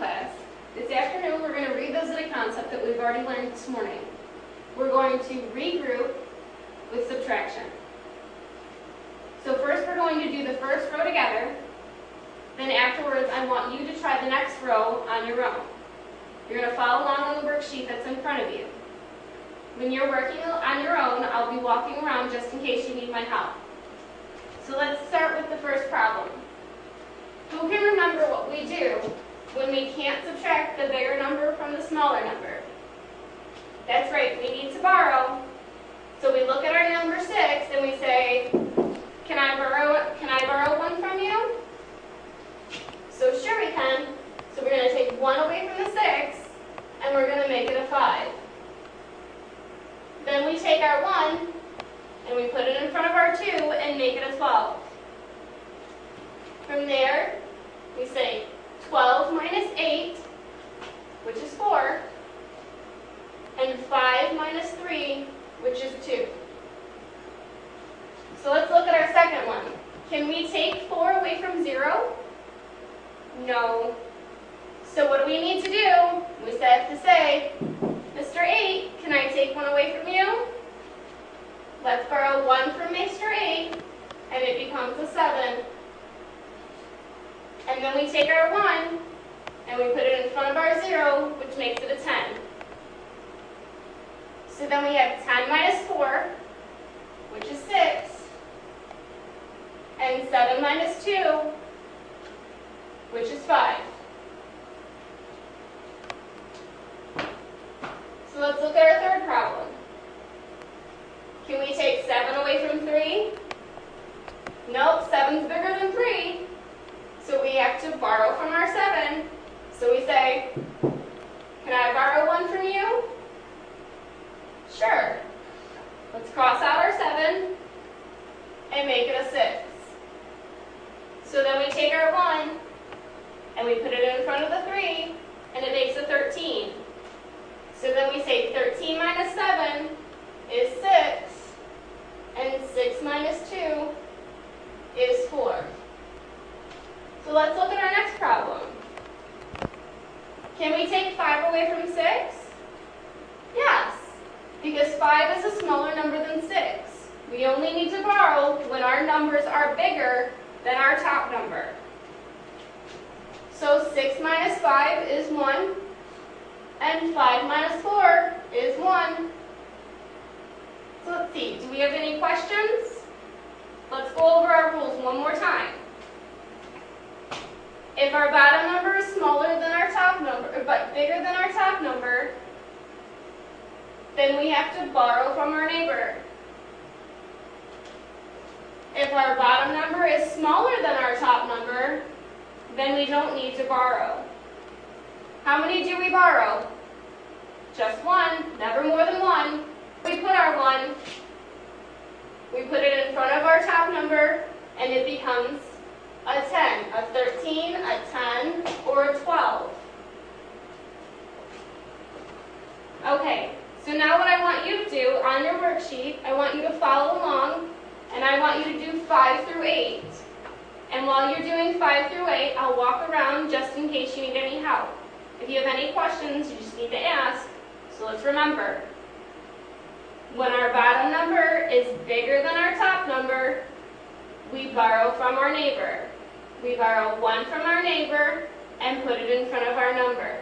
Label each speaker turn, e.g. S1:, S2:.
S1: class. This afternoon we're going to revisit a concept that we've already learned this morning. We're going to regroup with subtraction. So first we're going to do the first row together. Then afterwards I want you to try the next row on your own. You're going to follow along on the worksheet that's in front of you. When you're working on your own, I'll be walking around just in case you need my help. So let's start with the first problem. Who can remember what we do when we can't subtract the bigger number from the smaller number? That's right, we need to borrow. So we look at our number 6 and we say, can I borrow one from you? So sure we can. So we're going to take 1 away from the 6 and we're going to make it a 5. Then we take our 1 and we put it in front of our 2 and make it a 12. From there, we say 12 minus 8, which is 4, and 5 minus 3, which is 2. So let's look at our second one. Can we take 4 away from 0? No. So what do we need to do? We have to say, Mr. 8, can I take 1 away from you? Let's borrow 1 from Mr. 8, and it becomes a 7. And then we take our 1, and we put it in front of our 0, which makes it a 10. So then we have 10 minus 4, which is 6, and 7 minus 2, which is 5. So let's look at our third problem. Can we take 7 away from 3? Nope, 7's bigger than 3. So we have to borrow from our 7. So we say, can I borrow 1 from you? Sure. Let's cross out our 7 and make it a 6. So then we take our 1 and we put it in front of the 3 and it makes a 13. So then we say 13 minus 7 is 6 and 6 minus 2 is 4. So let's look at our next problem. Can we take 5 away from 6? Yes, because 5 is a smaller number than 6. We only need to borrow when our numbers are bigger than our top number. So 6 minus 5 is 1, and 5 minus 4 is 1. So let's see, do we have any questions? Let's go over our rules one more time. If our bottom number is smaller than our top number, but bigger than our top number, then we have to borrow from our neighbor. If our bottom number is smaller than our top number, then we don't need to borrow. How many do we borrow? Just 1, never more than 1. We put our 1, we put it in front of our top number, and it becomes a 10, a 13, a 10, or a 12. Okay, so now what I want you to do on your worksheet, I want you to follow along, and I want you to do 5 through 8. And while you're doing 5 through 8, I'll walk around just in case you need any help. If you have any questions, you just need to ask. So let's remember, when our bottom number is bigger than our top number, we borrow from our neighbor. We borrow 1 from our neighbor and put it in front of our number.